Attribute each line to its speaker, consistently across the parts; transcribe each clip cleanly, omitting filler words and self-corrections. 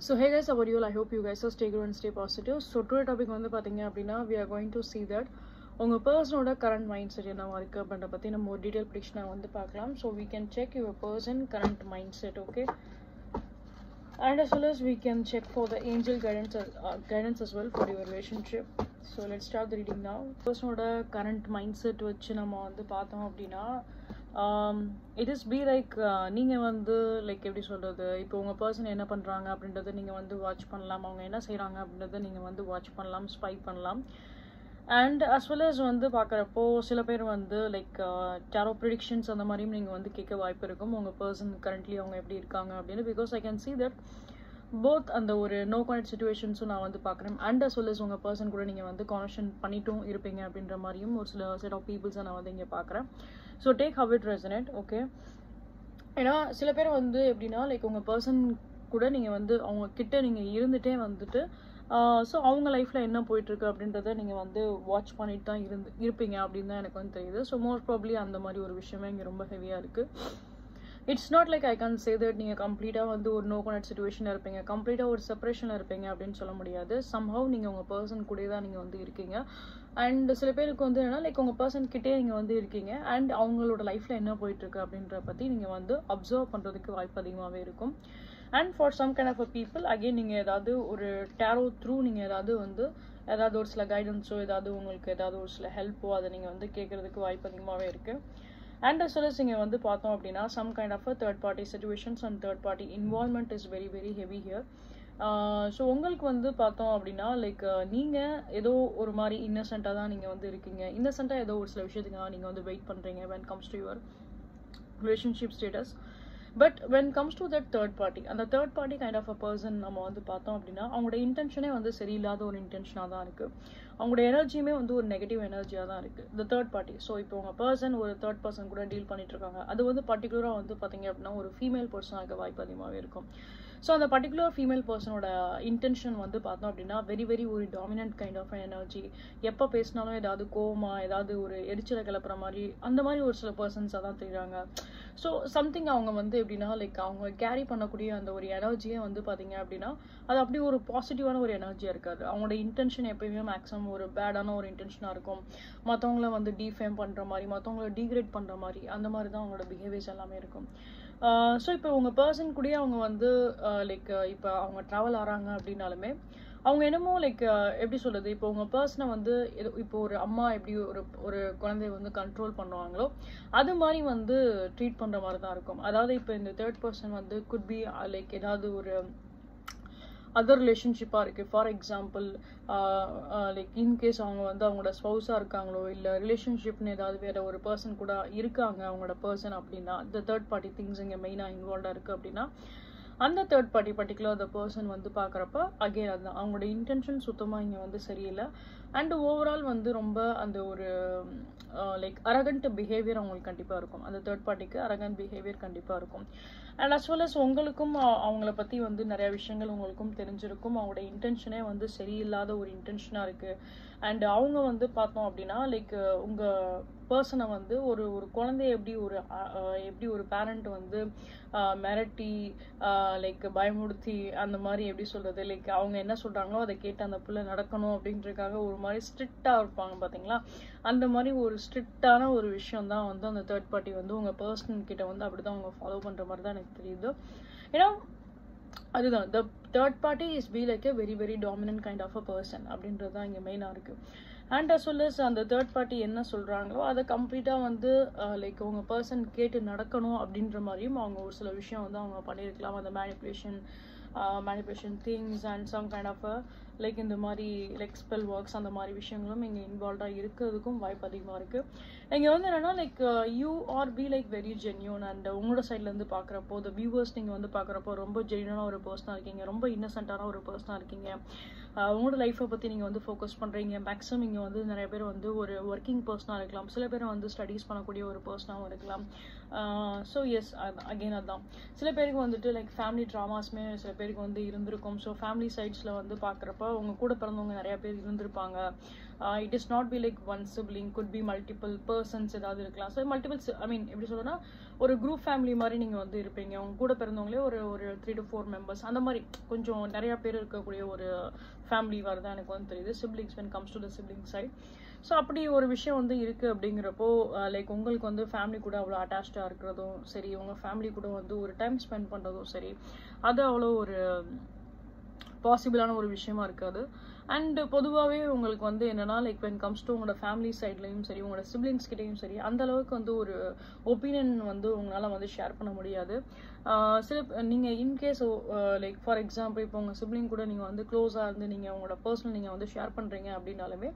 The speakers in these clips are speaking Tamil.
Speaker 1: So hey guys, how are you all? I hope you guys are stay good and stay positive. So today topic வந்து பாத்தீங்க அப்படின்னா we are going to see that உங்க பர்சனோட current mindset என்னவா இருக்கு அப்படின்ற பத்தி நம்ம ஒரு டீடைல் prediction வந்து பார்க்கலாம். So we can check your person current mindset, okay? And as well as we can check for the angel guidance as well for your relationship. So let's start the reading now. Personoda current mindset வச்சு நம்ம வந்து பார்த்தோம் அப்படின்னா it is be like நீங்கள் வந்து லைக் எப்படி சொல்கிறது, இப்போ உங்கள் பர்சன் என்ன பண்ணுறாங்க அப்படின்றத நீங்கள் வந்து வாட்ச் பண்ணலாம், அவங்க என்ன செய்கிறாங்க அப்படின்றத நீங்கள் வந்து வாட்ச் பண்ணலாம், ஸ்பை பண்ணலாம். அண்ட் அஸ் வெல் அஸ் வந்து பார்க்குறப்போ சில பேர் வந்து லைக் டேரோ ப்ரிடிக்ஷன்ஸ் அந்த மாதிரியும் நீங்கள் வந்து கேட்க வாய்ப்பு இருக்கும் உங்கள் பர்சன் கரண்ட்லி அவங்க எப்படி இருக்காங்க அப்படின்னு. Because I can see that both அந்த ஒரு நோ கனெக்ட் சுச்சுவேஷன்ஸும் நான் வந்து பார்க்குறேன். அண்ட் அஸ் வெல் அஸ் உங்கள் பர்சன் கூட நீங்கள் வந்து கான்வர்சேஷன் பண்ணிட்டும் இருப்பீங்க அப்படின்ற மாதிரியும் ஒரு சில செட் ஆஃப் பீப்புள்ஸை நான் வந்து இங்கே பார்க்குறேன். So take how it resonate, okay? ஏன்னா சில பேர் வந்து எப்படின்னா லைக் உங்கள் பர்சன் கூட நீங்கள் வந்து அவங்க கிட்ட நீங்கள் இருந்துகிட்டே வந்துட்டு ஸோ அவங்க லைஃப்பில் என்ன போயிட்டுருக்கு அப்படின்றத நீங்கள் வந்து வாட்ச் பண்ணிட்டு தான் இருப்பீங்க அப்படின்னு தான் எனக்கு வந்து தெரியுது. ஸோ மோஸ்ட் ப்ராப்ளி அந்த மாதிரி ஒரு விஷயமே இங்கே ரொம்ப ஹெவியாக இருக்குது. It's not like I can say that நீங்கள் கம்ப்ளீட்டாக வந்து ஒரு நோ கனெக்ட் சுச்சுவேஷனில் இருப்பீங்க, கம்ப்ளீட்டாக ஒரு செப்பரேஷனில் இருப்பீங்க அப்படின்னு சொல்ல முடியாது. சம்ஹவ் நீங்கள் உங்கள் பர்சன் கூட தான் நீங்கள் வந்து இருக்கீங்க. அண்ட் சில பேருக்கு வந்து என்னன்னா லைக் உங்கள் பர்சன் கிட்டே நீங்கள் வந்து இருக்கீங்க அண்ட் அவங்களோட லைஃப்பில் என்ன போயிட்டுருக்கு அப்படின்ற பற்றி நீங்கள் வந்து அப்சர்வ் பண்ணுறதுக்கு வாய்ப்பு அதிகமாகவே இருக்கும். And for some kind of a people again நீங்கள் ஏதாவது ஒரு டேரோ த்ரூ நீங்கள் ஏதாவது ஒரு சில கைடன்ஸோ ஏதாவது உங்களுக்கு ஏதாவது ஒரு சில ஹெல்ப்போ அதை நீங்கள் வந்து கேட்குறதுக்கு வாய்ப்பு அதிகமாகவே இருக்குது. அண்ட் அஸ் வெல் அஸ் இங்கே வந்து பார்த்தோம் அப்படின்னா some kind of a third party situations and third party involvement is very very heavy here. So உங்களுக்கு வந்து பார்த்தோம் அப்படின்னா லைக் நீங்கள் ஏதோ ஒரு மாதிரி இன்னசென்ட்டாக தான் நீங்கள் வந்து இருக்கீங்க, இன்னசென்ட்டாக ஏதோ ஒரு சில விஷயத்துக்காக நீங்கள் வந்து வெயிட் பண்ணுறீங்க when comes to your relationship status. But when comes to that third party, அந்த third party kind of a person நம்ம வந்து பார்த்தோம் அப்படின்னா அவங்களோட இன்டென்ஷனே வந்து சரியில்லாத ஒரு இன்டென்ஷனாக தான் இருக்குது, அவங்களோட எனர்ஜியுமே வந்து ஒரு நெகட்டிவ் எனர்ஜியாக தான் இருக்குது த தேர்ட் பார்ட்டி. ஸோ இப்போ உங்கள் பர்சன் ஒரு தேர்ட் பர்சன் கூட டீல் பண்ணிட்டு இருக்காங்க, அது வந்து பர்டிகுலராக வந்து பார்த்தீங்க அப்படின்னா ஒரு ஃபீமேல் பர்சனாக இருக்க வாய்ப்பு அதிகமாகவே இருக்கும். ஸோ அந்த பர்டிகுலர் ஃபீமேல் பர்சனோட இன்டென்ஷன் வந்து பார்த்தோம் அப்படின்னா வெரி வெரி ஒரு டாமினன்ட் கைண்ட் ஆஃப் எனர்ஜி, எப்போ பேசினாலும் ஏதாவது கோவமா ஏதாவது ஒரு எரிச்சலை கிளப்புற மாதிரி அந்த மாதிரி ஒரு சில பர்சன்ஸாக தான் தெரியுறாங்க. ஸோ சம்திங் அவங்க வந்து எப்படின்னா லைக் அவங்க கேரி பண்ணக்கூடிய அந்த ஒரு எனர்ஜியே வந்து பார்த்தீங்க அப்படின்னா அது அப்படி ஒரு பாசிட்டிவான ஒரு எனர்ஜியாக இருக்காது. அவங்களோட இன்டென்ஷன் எப்பயுமே மேக்ஸிமம் ஒரு பேடான ஒரு இன்டென்ஷனாக இருக்கும், மற்றவங்கள வந்து டீஃபேம் பண்ணுற மாதிரி, மற்றவங்கள டீக்ரேட் பண்ணுற மாதிரி, அந்த மாதிரி தான் அவங்களோட பிஹேவியர்ஸ் எல்லாமே இருக்கும். ஸோ இப்போ உங்கள் பர்சன் கூடயே அவங்க வந்து லைக் இப்போ அவங்க ட்ராவல் ஆகிறாங்க அப்படின்னாலுமே அவங்க என்னமோ லைக் எப்படி சொல்கிறது, இப்போ உங்கள் பர்சனை வந்து இப்போ ஒரு அம்மா எப்படி ஒரு குழந்தைய வந்து கண்ட்ரோல் பண்ணுவாங்களோ அது மாதிரி வந்து ட்ரீட் பண்ணுற மாதிரி தான் இருக்கும். அதாவது இப்போ இந்த தேர்ட் பர்சன் வந்து குட் பி லைக் ஏதாவது ஒரு அதர் ரிலேஷன்ஷிப்பாக இருக்குது. ஃபார் எக்ஸாம்பிள் லைக் இன்கேஸ் அவங்க வந்து அவங்களோட ஸ்பௌஸாக இருக்காங்களோ இல்லை ரிலேஷன்ஷிப்னு ஏதாவது வேறு ஒரு பர்சன் கூட இருக்காங்க அவங்களோட பர்சன் அப்படின்னா இந்த தேர்ட் பார்ட்டி திங்ஸ் இங்கே மெயினாக இன்வால்வாக இருக்குது அப்படின்னா அந்த தேர்ட் பார்ட்டி பர்டிகுலர் அந்த பர்சன் வந்து பார்க்குறப்ப அகெயின் அதுதான் அவங்களோட இன்டென்ஷன் சுத்தமாக இங்கே வந்து சரியில்லை. அண்ட் ஓவரால் வந்து ரொம்ப அந்த ஒரு லைக் அரகண்ட் பிஹேவியர் அவங்களுக்கு கண்டிப்பாக இருக்கும், அந்த தேர்ட் பார்ட்டிக்கு அரகண்ட் பிஹேவியர் கண்டிப்பாக இருக்கும். அண்ட் அஸ் வெல் அஸ் உங்களுக்கும் அவங்கள பற்றி வந்து நிறைய விஷயங்கள் உங்களுக்கும் தெரிஞ்சிருக்கும், அவங்களோட இன்டென்ஷனே வந்து சரியில்லாத ஒரு இன்டென்ஷனாக இருக்குது. அண்ட் அவங்க வந்து பார்த்தோம் அப்படின்னா லைக் உங்கள் பர்சனை வந்து ஒரு குழந்தைய எப்படி ஒரு பேரண்ட் வந்து மிரட்டி லைக் பயமுறுத்தி அந்த மாதிரி எப்படி சொல்கிறது லைக் அவங்க என்ன சொல்கிறாங்களோ அதை கேட்டு அந்த பிள்ளை நடக்கணும் அப்படின்றதுக்காக ஒரு மாதிரி ஸ்ட்ரிக்டாக இருப்பாங்க பார்த்தீங்களா, அந்த மாதிரி ஒரு ஸ்ட்ரிக்டான ஒரு விஷயம் தான் வந்து அந்த தேர்ட் பார்ட்டி வந்து உங்கள் பர்சன் கிட்ட வந்து அப்படி தான் அவங்க ஃபாலோ பண்ணுற மாதிரி தான் எனக்கு தெரியுது. ஏன்னா அதுதான் the third party is be like a very very dominant kind of a person அப்படின்றது தான் இங்கே மெயினாக இருக்குது. அண்ட் அஸ் வெல் அஸ் அந்த தேர்ட் பார்ட்டி என்ன சொல்கிறாங்களோ அதை கம்ப்ளீட்டாக வந்து லைக் உங்கள் பர்சன் கேட்டு நடக்கணும் அப்படின்ற மாதிரியும் அவங்க ஒரு சில விஷயம் வந்து அவங்க பண்ணியிருக்கலாம். அந்த manipulation things and some kind of like இந்த மாதிரி லைக் ஸ்பெல் ஒர்க்ஸ் அந்த மாதிரி விஷயங்களும் இங்கே இன்வால்வ்டாக இருக்கிறதுக்கும் வாய்ப்பு அதிகமாக இருக்குது. இங்கே வந்து என்னென்னா like you are be like very genuine and உங்களோட சைட்லேருந்து பார்க்குறப்போ த வியூவர்ஸ் நீங்கள் வந்து பார்க்குறப்போ ரொம்ப ஜென்யூனான ஒரு பர்சனாக இருக்கீங்க, ரொம்ப இன்னசென்ட்டான ஒரு பர்சனாக இருக்கீங்க, உங்களோட லைஃப்பை பற்றி நீங்கள் வந்து ஃபோக்கஸ் பண்ணுறீங்க. மேக்ஸிமம் இங்கே வந்து நிறைய பேர் வந்து ஒரு ஒர்க்கிங் பர்சனாக இருக்கலாம், சில பேர் வந்து ஸ்டடீஸ் பண்ணக்கூடிய ஒரு பர்சனாகவும் இருக்கலாம், ஸோ எஸ் அகெயின் அதான் சில பேருக்கு வந்துட்டு லைக் ஃபேமிலி ட்ராமாஸ்மே சில பேருக்கு வந்து இருந்திருக்கும். ஸோ ஃபேமிலி சைட்ஸில் வந்து பார்க்குறப்ப உங்க கூட பிறந்தவங்க நிறையா பேர் இருந்திருப்பாங்க. It is not be like one sibling, could be multiple persons ஏதாவது இருக்கலாம். ஸோ மல்டிபிள்ஸ் ஐ மீன் எப்படி சொல்றேன்னா ஒரு குரூப் ஃபேமிலி மாதிரி நீங்கள் வந்து இருப்பீங்க. உங்க கூட பிறந்தவங்களே ஒரு 3 to 4 மெம்பர்ஸ் அந்த மாதிரி கொஞ்சம் நிறையா பேர் இருக்கக்கூடிய ஒரு ஃபேமிலி வரதான் எனக்கு வந்து தெரியுது, siblings when comes to the sibling side. So அப்படி ஒரு விஷயம் வந்து இருக்குது அப்படிங்கிறப்போ லைக் உங்களுக்கு வந்து ஃபேமிலி கூட அவ்வளோ அட்டாச்சாக இருக்கிறதும் சரி, உங்கள் ஃபேமிலி கூட வந்து ஒரு டைம் ஸ்பெண்ட் பண்ணுறதும் சரி, அது அவ்வளோ ஒரு பாசிபிளான ஒரு விஷயமா இருக்காது. அண்ட் பொதுவாகவே உங்களுக்கு வந்து என்னன்னா லைக் when comes to உங்களோட ஃபேமிலி சைட்லையும் சரி, உங்களோட சிப்ளிங்ஸ் கிட்டையும் சரி, அந்த அளவுக்கு வந்து ஒரு ஒப்பீனியன் வந்து உங்களால் வந்து ஷேர் பண்ண முடியாது. சில நீங்கள் இன்கேஸ் லைக் ஃபார் எக்ஸாம்பிள் இப்போ உங்கள் சிப்ளிங் கூட நீங்கள் வந்து க்ளோஸாக இருந்து நீங்கள் உங்களோட பர்சனல் நீங்கள் வந்து ஷேர் பண்ணுறீங்க அப்படின்னாலுமே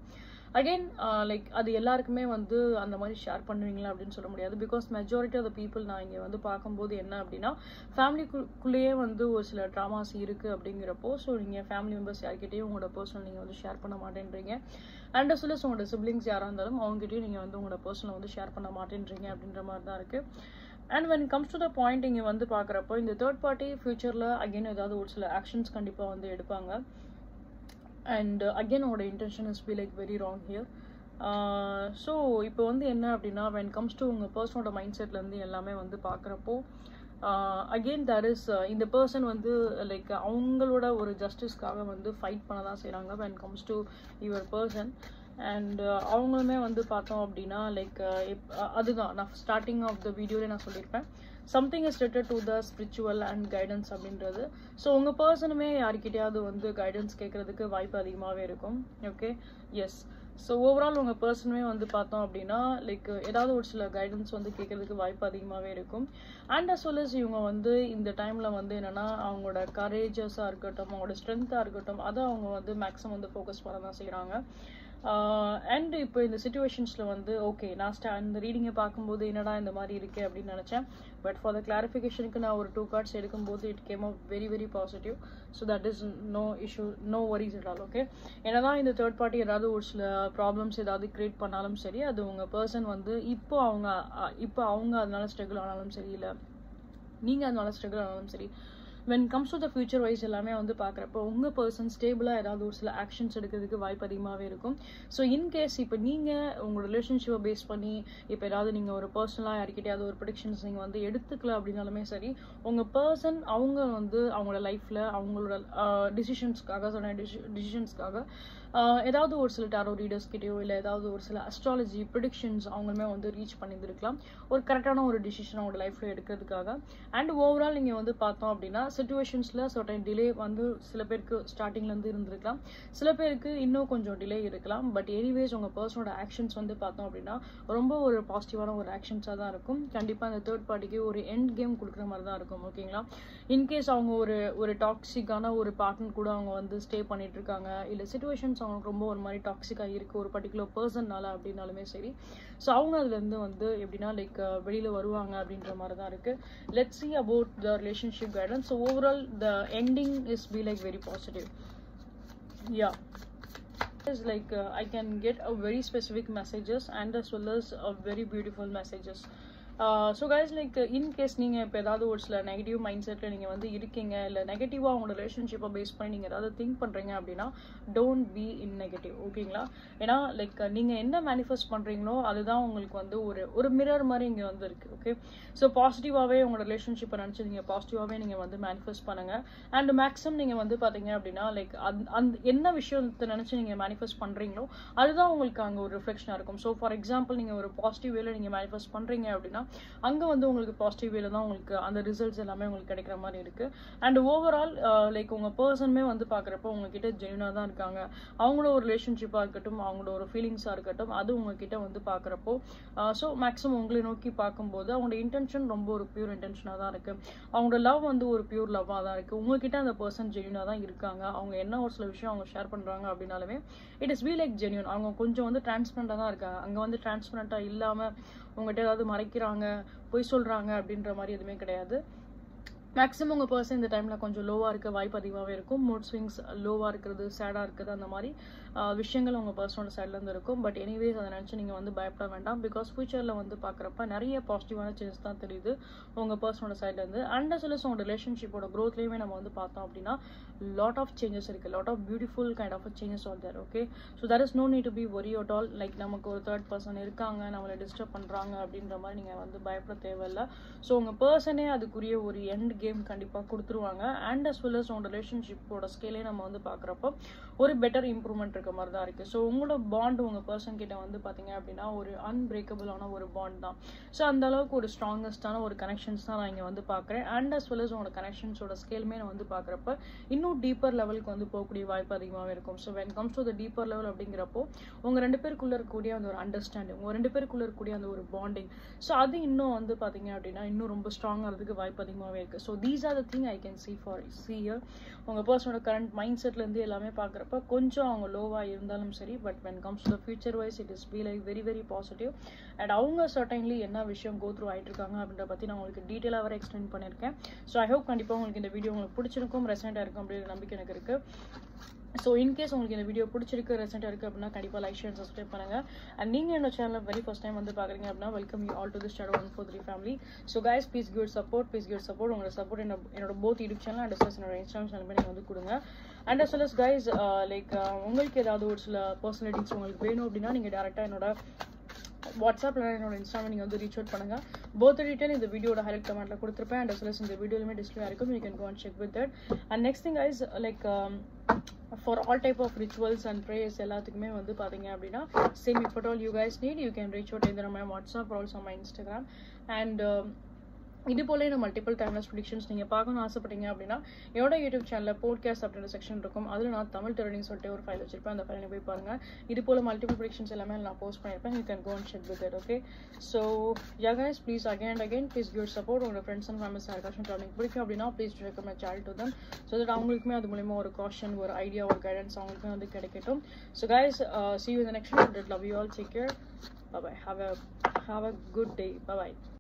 Speaker 1: அகெயின் லைக் அது எல்லாருக்குமே வந்து அந்த மாதிரி ஷேர் பண்ணுவீங்களா அப்படின்னு சொல்ல முடியாது. Because majority of the people நான் இங்கே வந்து பார்க்கும்போது என்ன அப்படின்னா ஃபேமிலிக்குள்ளேயே வந்து ஒரு சில ட்ராமாஸ் இருக்குது அப்படிங்கிறப்போ ஸோ நீங்கள் ஃபேமிலி மெம்பர்ஸ் யார்கிட்டையும் உங்களோட பர்சனல் நீங்கள் வந்து ஷேர் பண்ண மாட்டேன்றீங்க. அண்ட் அஸ் வெல் அஸ் உங்களோட சிப்ளிங்ஸ் யாராக இருந்தாலும் அவங்ககிட்டயும் நீங்கள் வந்து உங்களோட பர்சனல் வந்து ஷேர் பண்ண மாட்டேன்றீங்க அப்படின்ற மாதிரி தான் இருக்குது. And when it comes to the point இங்கே வந்து பார்க்குறப்போ இந்த தேர்ட் பார்ட்டி ஃபியூச்சரில் அகெயின் ஏதாவது ஒரு சில ஆக்ஷன்ஸ் கண்டிப்பாக வந்து எடுப்பாங்க. அண்ட் அகெயின் உங்களோட intention is be like very wrong here. So இப்போ வந்து என்ன அப்படின்னா when comes to உங்கள் பர்சனோட மைண்ட் செட்லேருந்து எல்லாமே வந்து பார்க்குறப்போ அகெயின் தட் இஸ் இந்த பர்சன் வந்து லைக் அவங்களோட ஒரு ஜஸ்டிஸ்க்காக வந்து ஃபைட் பண்ண தான் செய்கிறாங்க when comes to your person. And அவங்களுமே வந்து பார்த்தோம் அப்படின்னா லைக் அதுதான் நான் ஸ்டார்டிங் ஆஃப் த வீடியோவில் நான் சொல்லியிருப்பேன், something is related to the spiritual and guidance அப்படின்றது. ஸோ உங்கள் பர்சனுமே யார்கிட்டயாவது வந்து கைடன்ஸ் கேட்குறதுக்கு வாய்ப்பு அதிகமாகவே இருக்கும். Okay, S. ஸோ ஓவரால் உங்கள் பர்சனுமே வந்து பார்த்தோம் அப்படின்னா லைக் ஏதாவது ஒரு சில கைடன்ஸ் வந்து கேட்குறதுக்கு வாய்ப்பு அதிகமாகவே இருக்கும். அண்ட் அஸ் வெல் அஸ் இவங்க வந்து இந்த டைமில் வந்து என்னென்னா அவங்களோட கரேஜஸாக இருக்கட்டும், அவங்களோட ஸ்ட்ரென்த்தாக இருக்கட்டும், அதை அவங்க வந்து மேக்ஸிமம் வந்து ஃபோக்கஸ் பண்ண தான் செய்கிறாங்க. அண்ட் இப்போ இந்த சுச்சுவேஷன்ஸில் வந்து ஓகே நான் இந்த ரீடிங்கை பார்க்கும்போது என்னடா இந்த மாதிரி இருக்கே அப்படின்னு நினச்சேன். பட் ஃபார் த கிளாரிஃபிகேஷனுக்கு நான் ஒரு 2 cards எடுக்கும்போது it came out very very positive. So that is no issue, no worries it all. Okay, என்னதான் இந்த தேர்ட் பார்ட்டி ஏதாவது ஒரு சில ப்ராப்ளம்ஸ் ஏதாவது கிரியேட் பண்ணாலும் சரி, அது உங்கள் பர்சன் வந்து இப்போ அவங்க அதனால ஸ்ட்ரகிள் ஆனாலும் சரி, இல்லை நீங்கள் அதனால ஸ்ட்ரகிள் ஆனாலும் சரி, when comes to the future wise எல்லாமே வந்து பார்க்குறப்போ உங்கள் பர்சன் ஸ்டேபிளாக ஏதாவது ஒரு சில ஆக்ஷன்ஸ் எடுக்கிறதுக்கு வாய்ப்பு அதிகமாகவே இருக்கும். ஸோ இன்கேஸ் இப்போ நீங்கள் உங்களோட ரிலேஷன்ஷிப்பை பேஸ் பண்ணி இப்போ ஏதாவது நீங்கள் ஒரு பர்சனலாக யார்கிட்டயாவது ஒரு ப்ரெடிக்ஷன்ஸ் நீங்கள் வந்து எடுத்துக்கல அப்படின்னாலுமே சரி, உங்கள் பர்சன் அவங்க வந்து அவங்களோட லைஃப்பில் அவங்களோட டிசிஷன்ஸ்க்காக ஏதாவது ஒரு சில டாரோ ரீடர்ஸ் கிட்டேயோ இல்லை ஏதாவது ஒரு சில அஸ்ட்ராலஜி ப்ரிடிக்ஷன்ஸ் அவங்களுமே வந்து ரீச் பண்ணியிருந்திருக்கலாம் ஒரு கரெக்டான ஒரு டிசிஷன் அவங்களோட லைஃப்பில் எடுக்கிறதுக்காக. அண்ட் ஓவரால் நீங்கள் வந்து பார்த்தோம் அப்படின்னா சிச்சுவேஷன்ஸில் சர்டன் டிலே வந்து சில பேருக்கு ஸ்டார்டிங்லேருந்து இருந்திருக்கலாம், சில பேருக்கு இன்னும் கொஞ்சம் டிலே இருக்கலாம். பட் எனிவேஸ் உங்கள் பர்சனோட ஆக்ஷன்ஸ் வந்து பார்த்தோம் அப்படின்னா ரொம்ப ஒரு பாசிட்டிவான ஒரு ஆக்ஷன்ஸாக தான் இருக்கும். கண்டிப்பாக அந்த தேர்ட் பார்ட்டிக்கு ஒரு எண்ட் கேம் கொடுக்குற மாதிரி தான் இருக்கும். ஓகேங்களா, இன்கேஸ் அவங்க ஒரு டாக்ஸிக்கான ஒரு பார்ட்னர் கூட அவங்க வந்து ஸ்டே பண்ணிட்டு இருக்காங்க, இல்லை சிச்சுவேஷன்ஸ் அவங்களுக்கு ரொம்ப ஒரு மாதிரி டாக்ஸிக்காக இருக்குது ஒரு பர்டிகுலர் பர்சன்னால அப்படின்னாலுமே சரி, ஸோ அவங்க அதுலேருந்து வந்து எப்படின்னா லைக் வெளியில் வருவாங்க அப்படின்ற மாதிரி தான் இருக்குது. Let's see about the relationship guidance. So overall the ending is be like very positive. Yeah, is like I can get a very specific messages and as well as a very beautiful messages. So guys like in case நீங்கள் இப்போ ஏதாவது ஒரு சில நெகட்டிவ் மைண்ட் செட்டில் நீங்கள் வந்து இருக்கீங்க, இல்லை நெகட்டிவாக உங்களோட ரிலேஷன்ஷிப்பை பேஸ் பண்ணி நீங்கள் ஏதாவது திங்க் பண்ணுறீங்க அப்படின்னா டோன்ட் பி இன் நெகட்டிவ். ஓகேங்களா, ஏன்னா லைக் நீங்கள் என்ன மேனிஃபெஸ்ட் பண்ணுறீங்களோ அதுதான் உங்களுக்கு வந்து ஒரு மிரர் மாதிரி இங்கே வந்து இருக்குது. ஓகே, ஸோ பாசிட்டிவாகவே உங்களோட ரிலேஷன்ஷிப்பை நினச்சி நீங்கள் பாசிட்டிவாகவே நீங்கள் வந்து மேனிஃபெஸ்ட் பண்ணுங்கள். அண்ட் மேக்ஸிமம் நீங்கள் வந்து பார்த்தீங்க அப்படின்னா லைக் அந்த என்ன விஷயத்தை நினச்சி நீங்கள் மேனிஃபெஸ்ட் பண்ணுறீங்களோ அதுதான் உங்களுக்கு அங்கே ஒரு ரிஃப்ளெக்ஷனாக இருக்கும். ஸோ ஃபார் எக்ஸாம்பிள் நீங்கள் ஒரு பாசிட்டிவ் வேல நீங்கள் மேனிஃபெஸ்ட் பண்ணுறீங்க அப்படின்னா அங்கே வந்து உங்களுக்கு பாசிட்டிவ் வேல தான் உங்களுக்கு அந்த ரிசல்ட்ஸ் எல்லாமே உங்களுக்கு கிடைக்கிற மாதிரி இருக்குது. அண்ட் ஓவரால் லைக் உங்கள் பர்சனுமே வந்து பார்க்குறப்போ உங்ககிட்ட ஜென்யூனாக தான் இருக்காங்க. அவங்களோட ஒரு ரிலேஷன்ஷிப்பாக இருக்கட்டும், அவங்களோட ஒரு ஃபீலிங்ஸாக இருக்கட்டும், அது உங்ககிட்ட வந்து பார்க்குறப்போ ஸோ மேக்ஸிமம் உங்களை நோக்கி பார்க்கும்போது அவங்களோட இன்டென்ஷன் ரொம்ப ஒரு பியூர் இன்டென்ஷனாக தான் இருக்குது. அவங்களோட லவ் வந்து ஒரு பியூர் லவ்வாக தான் இருக்குது. உங்ககிட்ட அந்த பர்சன் ஜென்யூனாக தான் இருக்காங்க. அவங்க என்ன ஒரு சில விஷயம் அவங்க ஷேர் பண்ணுறாங்க அப்படின்னாலுமே it is be like genuine. அவங்க கொஞ்சம் வந்து டிரான்ஸ்பரண்டாக தான் இருக்காங்க. அங்கே வந்து டிரான்ஸ்பரண்டாக இல்லாமல் உங்கள்கிட்ட ஏதாவது மறைக்கிறாங்க, பொய் சொல்கிறாங்க அப்படின்ற மாதிரி எதுவுமே கிடையாது. மேக்ஸிமம் உங்கள் பர்சன் இந்த டைமில் கொஞ்சம் லோவாக இருக்க வாய்ப்பு அதிகமாகவே இருக்கும். மூட் ஸ்விங்ஸ் லோவாக இருக்கிறது, சேடாக இருக்குது, அந்த மாதிரி விஷயங்கள் உங்கள் பர்சனோட சைட்லேருந்து இருக்கும். பட் எனிவேஸ் அதை நினச்சி நீங்கள் வந்து பயப்பட வேண்டாம். பிகாஸ் ஃபியூச்சரில் வந்து பார்க்குறப்ப நிறைய பாசிட்டிவான சேஞ்சஸ் தான் தெரியுது உங்கள் பர்சனோட சைட்லேருந்து. அண்ட் அஸ் வெல் அஸ் உங்கள் ரிலேஷன்ஷிப்போட க்ரோத்லேயுமே நம்ம வந்து பார்த்தோம் அப்படின்னா லாட் ஆஃப் சேஞ்சஸ் இருக்குது, lot of beautiful kind of changes are there. Okay, so that is no need to be worry at all. Like நமக்கு ஒரு தேர்ட் பர்சன் இருக்காங்க, நம்மளை டிஸ்டர்ப் பண்ணுறாங்க அப்படின்ற மாதிரி நீங்கள் வந்து பயப்பட தேவையில்லை. ஸோ உங்கள் பர்சனே அதுக்குரிய ஒரு எண்ட் கேம் கண்டிப்பாக கொடுத்துருவாங்க. அண்ட் அஸ் வெல் அஸ் உங்கள் ரிலேஷன்ஷிப்போட ஸ்கேலே நம்ம வந்து பார்க்குறப்போ ஒரு பெட்டர் இம்ப்ரூவ்மெண்ட் இருக்க மாதிரி தான் இருக்குது. ஸோ உங்களோட பாண்ட் உங்கள் பர்சன் கிட்ட வந்து பார்த்தீங்க அப்படின்னா ஒரு அன்பிரேக்கபிளான ஒரு பாண்ட் தான். ஸோ அந்த அளவுக்கு ஒரு ஸ்ட்ராங்கஸ்டான ஒரு கனெக்ஷன்ஸ் தான் நான் இங்கே வந்து பார்க்குறேன். அண்ட் அஸ் வெல் அஸ் உங்களோட கனெக்ஷன்ஸோட ஸ்கேலுமே நான் வந்து பார்க்குறப்ப இன்னும் டீப்பர் லெவலுக்கு வந்து போகக்கூடிய வாய்ப்பு அதிகமாகவே இருக்கும். So when comes to the deeper level அப்படிங்கிறப்போ உங்கள் 2 பேருக்குள்ளே இருக்கக்கூடிய அந்த ஒரு அண்டர்ஸ்டாண்டிங், உங்கள் 2 பேருக்குள்ளே இருக்கக்கூடிய அந்த ஒரு பாண்டிங், ஸோ அது இன்னும் வந்து பார்த்தீங்க அப்படின்னா இன்னும் ரொம்ப ஸ்ட்ராங் ஆகிறதுக்கு வாய்ப்பு அதிகமாகவே இருக்குது. So these are the thing I can see here. உங்கள் பர்சனோட கரண்ட் மைண்ட் செட்லேருந்து எல்லாமே பார்க்குறப்ப கொஞ்சம் அவங்க லோவாக இருந்தாலும் சரி, but when comes to the future wise it is be like very very positive. And அவங்க சர்டைன்லி என்ன விஷயம் கோ த்ரூ ஆகிட்டு இருக்காங்க அப்படின்ற பற்றி நான் உங்களுக்கு டீட்டெயிலாக வர எக்ஸ்பிளைன் பண்ணியிருக்கேன். ஸோ ஐ ஹோப் கண்டிப்பாக உங்களுக்கு இந்த வீடியோ உங்களுக்கு பிடிச்சிருக்கும், ரெசெண்டாக இருக்கும் அப்படின்ற நம்பிக்கை எனக்கு இருக்குது. ஸோ இன்கேஸ் உங்களுக்கு இந்த வீடியோ பிடிச்சிருக்கு, ரெசெண்டாக இருக்குது அப்படின்னா கண்டிப்பாக லைக் ஷேர் சப்ஸ்கிரைப் பண்ணுங்கள். அண்ட் நீங்கள் என்னோட சேனலில் வெரி ஃபர்ஸ்ட் டைம் வந்து பார்க்குறீங்க அப்படின்னா welcome you all to this Shadow 143 family. So guys please give support, உங்களோட சப்போர்ட் என்னோட both YouTube channel and plus என்னோட இன்ஸ்டாகிராம் சேனல் நீங்கள் வந்து கொடுங்க. And as well as guys like உங்களுக்கு ஏதாவது ஒரு சில பர்சனல் டீல்ஸ் உங்களுக்கு வேணும் அப்படின்னா நீங்கள் டேரெக்டாக என்னோட வாட்ஸ்அப்பில் என்னோட இன்ஸ்டாகிராம் நீங்கள் வந்து ரீச் அவுட் பண்ணுங்கள். போத் டீட்டெயில் இந்த வீடியோட ஹைலைட் கமெண்ட்டில் கொடுத்துருப்பேன். அண்ட் அஸ் வெல் அஸ் இந்த வீடியோலுமே டிஸ்பிளே இருக்கும், you can go and check with that. And next thing guys like for all type of rituals and prayers எல்லாத்துக்குமே வந்து பார்த்தீங்க அப்படின்னா same if at all you guys need, you can reach out either on my WhatsApp or also on my Instagram. And இது போல இந்த மல்டிபிள் டைம்லெஸ் ப்ரெடிக்ஷன்ஸ் நீங்கள் பார்க்கணும்னு ஆசைப்பட்டீங்க அப்படின்னா என்னோட யூடியூப் சேனலில் போட்காஸ்ட் அப்படின்ற செக்ஷன் இருக்கும். அதில் நான் தமிழ் டெரடின்னு சொல்லிட்டு ஒரு ஃபைல் வச்சிருப்பேன். அந்த ஃபைலை போய் பாருங்கள். இது போல மல்டிபிள் ப்ரெடிக்ஷன்ஸ் எல்லாமே நான் போஸ்ட் பண்ணியிருப்பேன். You can go and check with it. Okay, so yeah guys please again please give support. உங்களோட ஃப்ரெண்ட்ஸ் அண்ட் ஃபேமிலிஸ் யாருக்காச்சும் ட்ராவலிங் பிடிக்கும் அப்படின்னா please recommend my channel to them. So that அவங்களுக்குமே அது மூலமா ஒரு காஷன், ஒரு ஐடியா, ஒரு கைடன்ஸ் அவங்களுக்குமே வந்து கிடைக்கட்டும். So guys see you in the next one. Love you all, take care, bye bye, have a good day, bye bye.